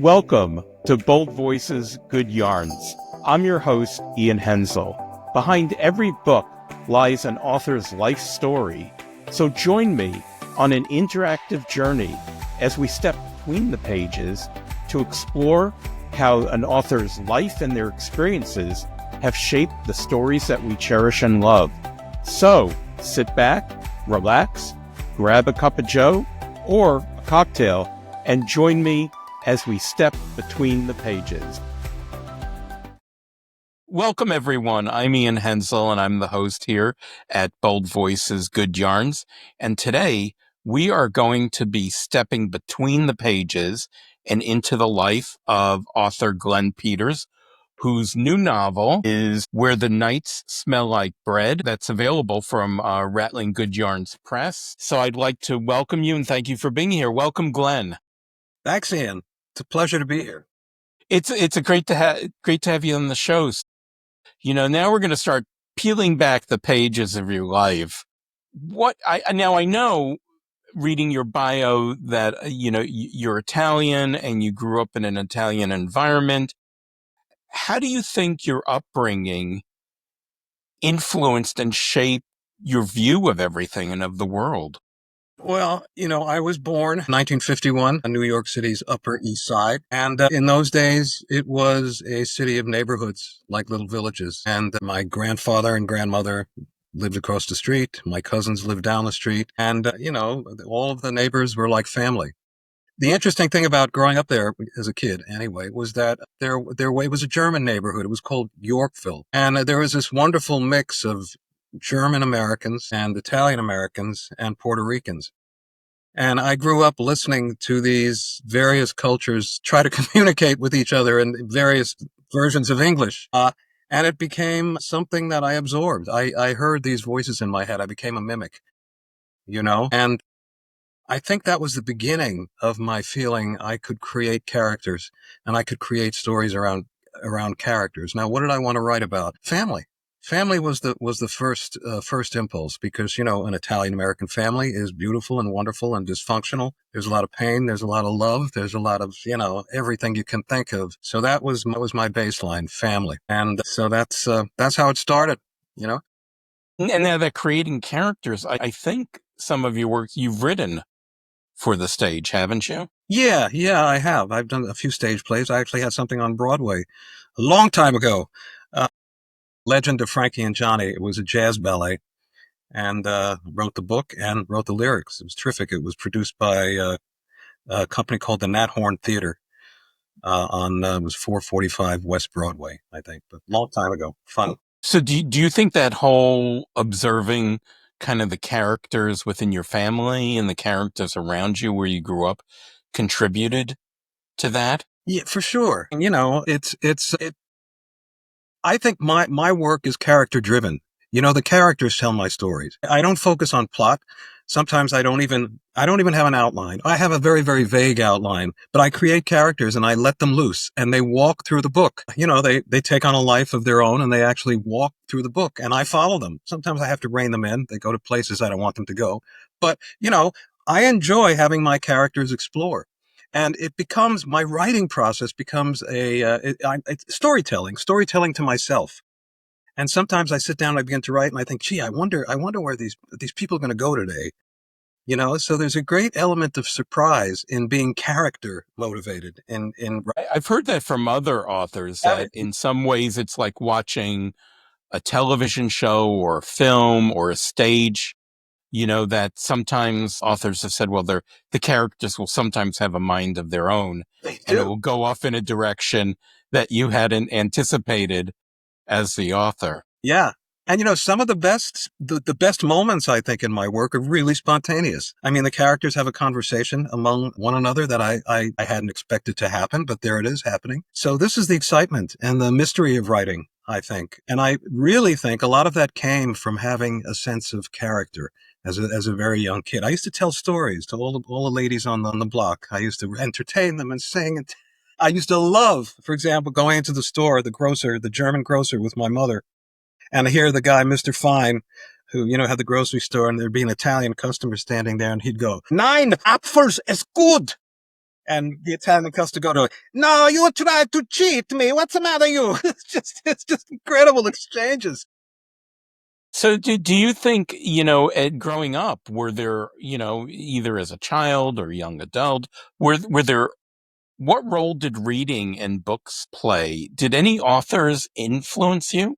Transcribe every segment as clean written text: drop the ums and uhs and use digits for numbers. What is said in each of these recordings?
Welcome to Bold Voices, Good Yarns. I'm your host, Ian Henzel. Behind every book lies an author's life story. So join me on an interactive journey as we step between the pages to explore how an author's life and their experiences have shaped the stories that we cherish and love. So sit back, relax, grab a cup of joe or a cocktail, and join me as we step between the pages. Welcome, everyone. I'm Ian Henzel, and I'm the host here at Bold Voices, Good Yarns. And today, we are going to be stepping between the pages and into the life of author Glen Peters, whose new novel is Where the Nights Smell Like Bread. That's available from Rattling Good Yarns Press. So I'd like to welcome you and thank you for being here. Welcome, Glen. Thanks, Ian. It's a pleasure to be here. It's a great to have you on the show. You know, now we're going to start peeling back the pages of your life. I know, reading your bio, that you're Italian and you grew up in an Italian environment. How do you think your upbringing influenced and shaped your view of everything and of the world? Well, I was born in 1951 in New York City's Upper East Side. And in those days, it was a city of neighborhoods like little villages. And my grandfather and grandmother lived across the street. My cousins lived down the street. And, all of the neighbors were like family. The interesting thing about growing up there as a kid, anyway, was that there was a German neighborhood. It was called Yorkville. And there was this wonderful mix of German Americans and Italian Americans and Puerto Ricans. And I grew up listening to these various cultures try to communicate with each other in various versions of English. And it became something that I absorbed. I heard these voices in my head. I became a mimic, and I think that was the beginning of my feeling I could create characters and I could create stories around characters. Now, what did I want to write about? Family. Family was the first impulse because, an Italian-American family is beautiful and wonderful and dysfunctional. There's a lot of pain. There's a lot of love. There's a lot of, everything you can think of. So that was my baseline, family. And so that's how it started, And now that creating characters, I think some of your work you've written for the stage, haven't you? Yeah, I have. I've done a few stage plays. I actually had something on Broadway a long time ago. Legend of Frankie and Johnny. It was a jazz ballet, and wrote the book and wrote the lyrics. It was terrific. It was produced by a company called the Nat Horn Theater it was 445 West Broadway, I think, but a long time ago. Fun. So do you think that whole observing kind of the characters within your family and the characters around you where you grew up contributed to that? Yeah, for sure. I think my work is character driven. The characters tell my stories. I don't focus on plot. Sometimes I don't even have an outline. I have a very, very vague outline, but I create characters and I let them loose and they walk through the book. They take on a life of their own and they actually walk through the book and I follow them. Sometimes I have to rein them in. They go to places I don't want them to go. But, I enjoy having my characters explore. And my writing process becomes storytelling to myself. And sometimes I sit down and I begin to write and I think, gee, I wonder where these people are going to go today. So there's a great element of surprise in being character motivated. I've heard that from other authors that in some ways it's like watching a television show or a film or a stage, that sometimes authors have said, well, the characters will sometimes have a mind of their own and it will go off in a direction that you hadn't anticipated as the author. Yeah. And some of the best moments I think in my work are really spontaneous. I mean, the characters have a conversation among one another that I hadn't expected to happen, but there it is happening. So this is the excitement and the mystery of writing, I think. And I really think a lot of that came from having a sense of character as a very young kid. I used to tell stories to all the ladies on the block. I used to entertain them and sing. And I used to love, for example, going into the store, the German grocer with my mother. And I hear the guy, Mr. Fine, who, had the grocery store, and there'd be an Italian customer standing there, and he'd go, "Nein, Apfels ist gut." And the Italian customer go to, no, you tried to cheat me. What's the matter, you? It's just incredible exchanges. So do you think, growing up, were there, either as a child or young adult, were there, what role did reading and books play? Did any authors influence you?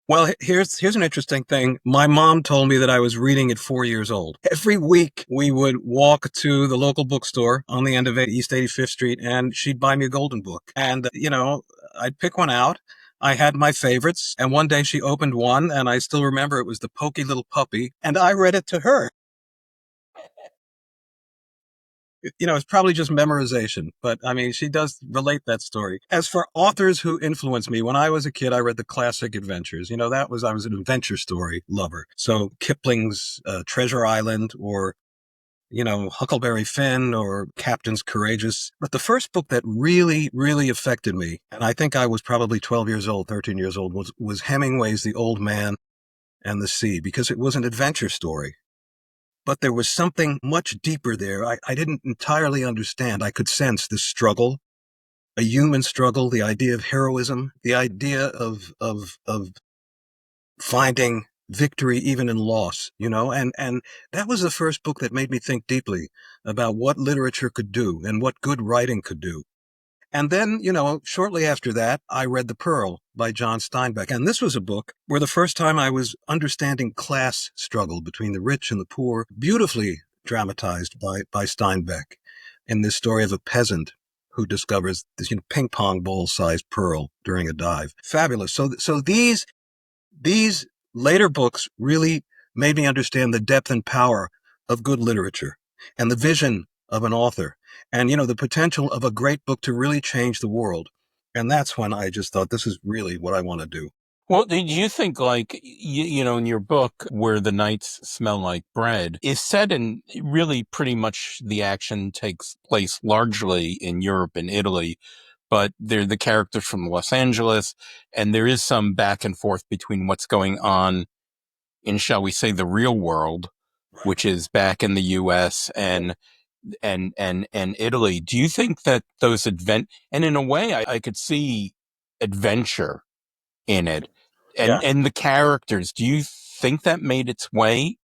Well, here's an interesting thing. My mom told me that I was reading at 4 years old. Every week we would walk to the local bookstore on the end of East 85th Street, and she'd buy me a golden book. And, I'd pick one out. I had my favorites, and one day she opened one, and I still remember it was The Pokey Little Puppy, and I read it to her. It's probably just memorization, but I mean, she does relate that story. As for authors who influenced me, when I was a kid, I read the classic adventures. I was an adventure story lover. So Kipling's Treasure Island, or, Huckleberry Finn, or Captain's Courageous. But the first book that really, really affected me, and I think I was probably 12 years old, 13 years old, was Hemingway's The Old Man and the Sea, because it was an adventure story. But there was something much deeper there. I didn't entirely understand. I could sense the struggle, a human struggle, the idea of heroism, the idea of finding victory even in loss, and that was the first book that made me think deeply about what literature could do and what good writing could do. And then, shortly after that, I read The Pearl by John Steinbeck. And this was a book where the first time I was understanding class struggle between the rich and the poor, beautifully dramatized by Steinbeck in this story of a peasant who discovers this, ping pong ball sized pearl during a dive. Fabulous. So these later books really made me understand the depth and power of good literature and the vision of an author, and, the potential of a great book to really change the world. And that's when I just thought, this is really what I want to do. Well, did you think, like, in your book, Where the Nights Smell Like Bread, is set in really pretty much the action takes place largely in Europe and Italy, but they're the characters from Los Angeles, and there is some back and forth between what's going on in, shall we say, the real world, which is back in the US and Italy. Do you think that and in a way I could see adventure in it Yeah. and the characters, do you think that made its way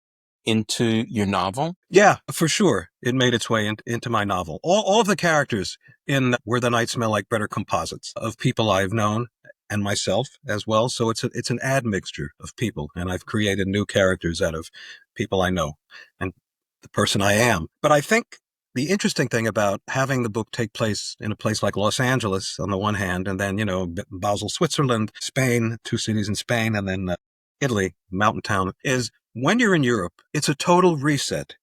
into your novel? Yeah, for sure. It made its way into my novel. All of the characters in Where the Nights Smell Like Bread are composites of people I've known and myself as well. So it's an admixture of people, and I've created new characters out of people I know and the person I am. But I think the interesting thing about having the book take place in a place like Los Angeles on the one hand, and then, Basel, Switzerland, Spain, two cities in Spain, and then Italy, mountain town, is when you're in Europe, it's a total reset.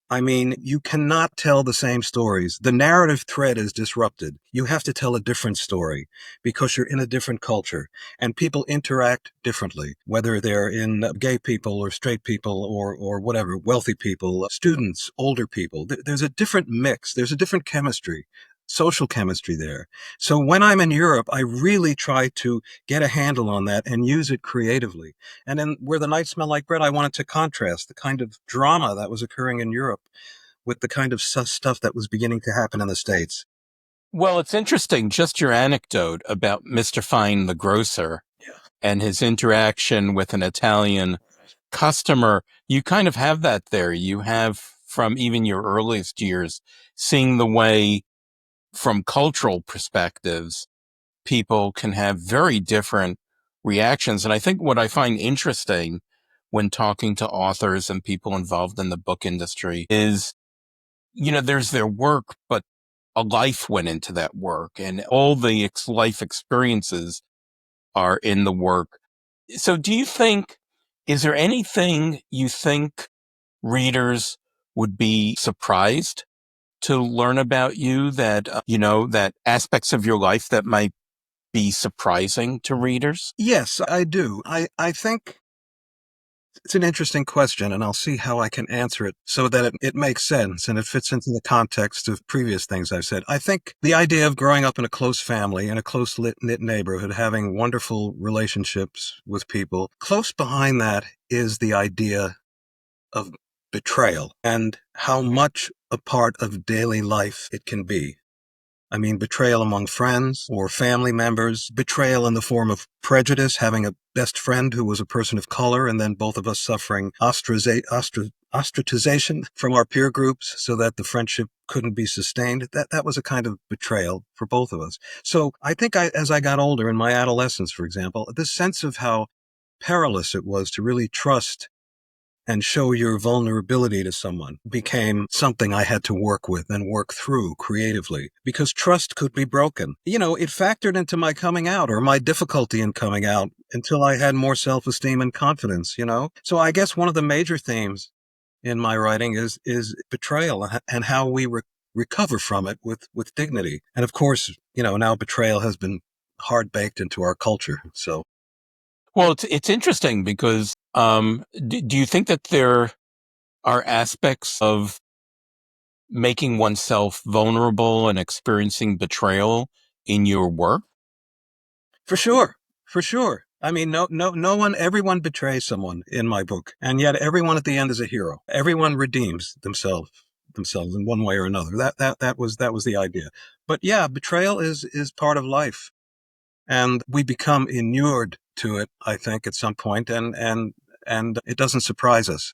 I mean, you cannot tell the same stories. The narrative thread is disrupted. You have to tell a different story because you're in a different culture, and people interact differently, whether they're in gay people or straight people or whatever, wealthy people, students, older people. There's a different mix. There's a different chemistry, social chemistry there. So when I'm in Europe, I really try to get a handle on that and use it creatively. And then Where the Nights Smell Like Bread, I wanted to contrast the kind of drama that was occurring in Europe with the kind of stuff that was beginning to happen in the States. Well, it's interesting, just your anecdote about Mr. Fine the grocer Yeah. and his interaction with an Italian customer. You kind of have that there. You have, from even your earliest years, seeing the way, from cultural perspectives, people can have very different reactions. And I think what I find interesting when talking to authors and people involved in the book industry is, there's their work, but a life went into that work, and all the life experiences are in the work. So is there anything you think readers would be surprised to learn about you, that, that aspects of your life that might be surprising to readers? Yes, I do. I think it's an interesting question, and I'll see how I can answer it so that it makes sense and it fits into the context of previous things I've said. I think the idea of growing up in a close family, in a close knit neighborhood, having wonderful relationships with people, close behind that is the idea of betrayal and how much a part of daily life it can be. I mean, betrayal among friends or family members, betrayal in the form of prejudice, having a best friend who was a person of color, and then both of us suffering ostracization from our peer groups so that the friendship couldn't be sustained. That was a kind of betrayal for both of us. So I think as I got older, in my adolescence, for example, this sense of how perilous it was to really trust and show your vulnerability to someone became something I had to work with and work through creatively, because trust could be broken. You know, it factored into my coming out, or my difficulty in coming out, until I had more self-esteem and confidence, you know? So I guess one of the major themes in my writing is betrayal and how we recover from it with dignity. And of course, you know, now betrayal has been hard baked into our culture. So Well, it's interesting because do you think that there are aspects of making oneself vulnerable and experiencing betrayal in your work? for sure. For sure. I mean, no one, everyone betrays someone in my book, and yet everyone at the end is a hero. Everyone redeems themselves in one way or another. That was the idea. But yeah, betrayal is part of life, and we become inured to it, I think, at some point, and it doesn't surprise us.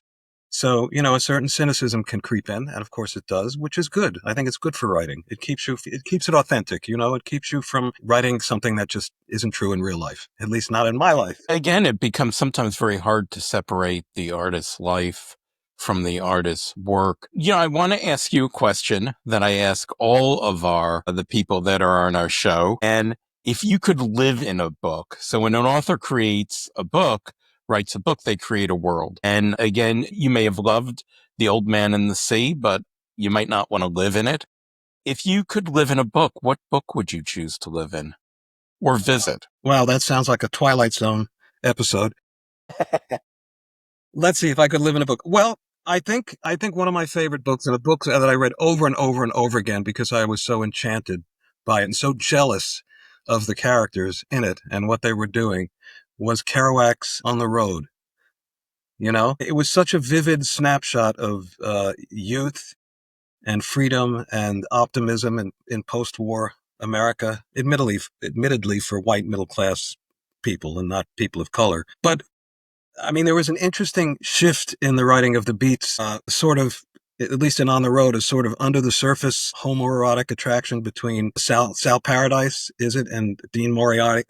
So, you know, a certain cynicism can creep in, and of course it does, which is good. I think it's good for writing. It keeps it authentic, you know, it keeps you from writing something that just isn't true in real life, at least not in my life. Again, it becomes sometimes very hard to separate the artist's life from the artist's work. You know, I want to ask you a question that I ask all of the people that are on our show. And if you could live in a book, so when an author creates a book, writes a book, they create a world. And again, you may have loved The Old Man and the Sea, but you might not want to live in it. If you could live in a book, what book would you choose to live in or visit? Wow, that sounds like a Twilight Zone episode. Let's see if I could live in a book. Well, I think one of my favorite books, and a book that I read over and over and over again because I was so enchanted by it and so jealous of the characters in it and what they were doing, was Kerouac's On the Road. You know, it was such a vivid snapshot of youth and freedom and optimism in post-war America, admittedly for white middle class people and not people of color. But I mean, there was an interesting shift in the writing of the beats, sort of, at least in On the Road, a sort of under the surface homoerotic attraction between Sal Paradise, is it, and Dean Moriarty.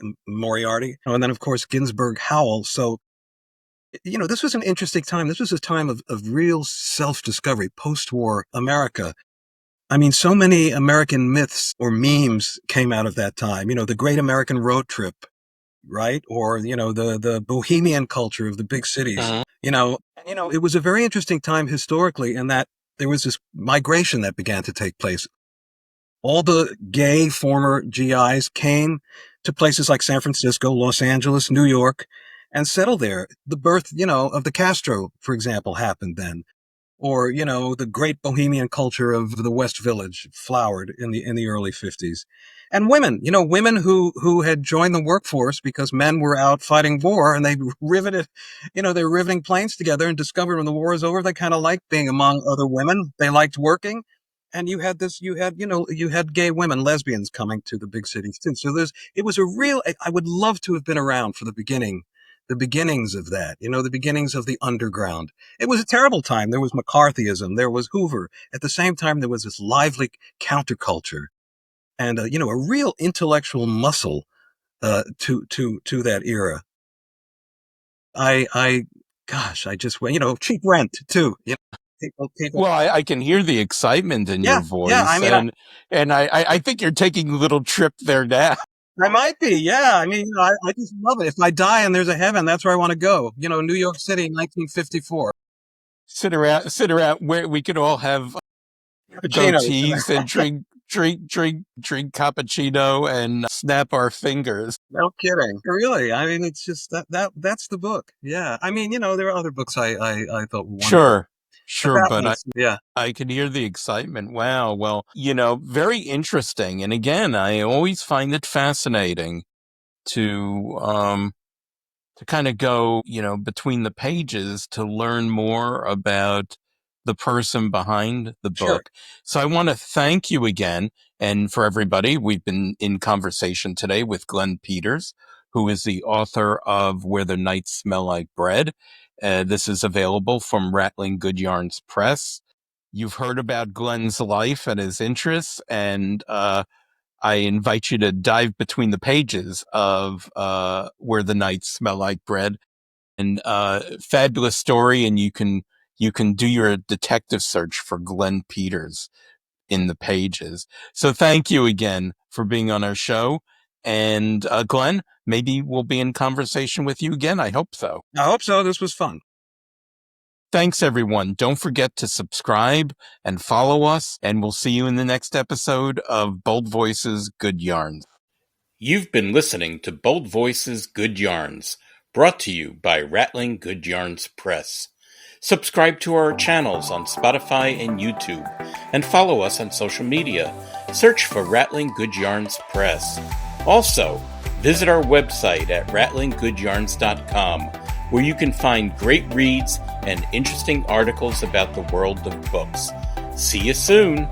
Oh, and then, of course, Ginsberg Howell. So, you know, this was an interesting time. This was a time of real self-discovery, post-war America. I mean, so many American myths or memes came out of that time. You know, the Great American Road Trip, right? Or, you know, the bohemian culture of the big cities. Mhm. It was a very interesting time historically in that there was this migration that began to take place. All the gay former GIs came to places like San Francisco, Los Angeles, New York, and settled there. The birth, you know, of the Castro, for example, happened then. Or, you know, the great bohemian culture of the West Village flowered in the early 50s. And women, you know, women who had joined the workforce because men were out fighting war, and they riveted, you know, they were riveting planes together, and discovered when the war was over, they kind of liked being among other women. They liked working. And you had gay women, lesbians coming to the big cities too. So it was a real, I would love to have been around for the beginnings of that, you know, the beginnings of the underground. It was a terrible time. There was McCarthyism. There was Hoover. At the same time, there was this lively counterculture and, you know, a real intellectual muscle to that era. I, gosh, I just went, you know, cheap rent too. You know, people. Well, I can hear the excitement in your Yeah, yeah. I voice, mean, and I think you're taking a little trip there now. I might be. Yeah. I mean, you know, I just love it. If I die and there's a heaven, that's where I want to go. You know, New York City, 1954. Sit around where we could all have Cappuccinos. goatees and drink cappuccino and snap our fingers. No kidding. Really? I mean, it's just that's the book. Yeah. I mean, you know, there are other books I thought were wonderful, Sure, but sure, that but one's, yeah. I can hear the excitement. Wow. Well, you know, very interesting. And again, I always find it fascinating to, to kind of go, you know, between the pages to learn more about the person behind the Sure. book. So I want to thank you again. And for everybody, we've been in conversation today with Glen Peters, who is the author of Where the Nights Smell Like Bread. This is available from Rattling Good Yarns Press. You've heard about Glen's life and his interests, and I invite you to dive between the pages of Where the Nights Smell Like Bread. And fabulous story, and you can do your detective search for Glen Peters in the pages. So thank you again for being on our show. And Glen, maybe we'll be in conversation with you again. I hope so. I hope so. This was fun. Thanks, everyone. Don't forget to subscribe and follow us, and we'll see you in the next episode of Bold Voices, Good Yarns. You've been listening to Bold Voices, Good Yarns, brought to you by Rattling Good Yarns Press. Subscribe to our channels on Spotify and YouTube, and follow us on social media. Search for Rattling Good Yarns Press. Also, visit our website at rattlinggoodyarns.com, where you can find great reads and interesting articles about the world of books. See you soon!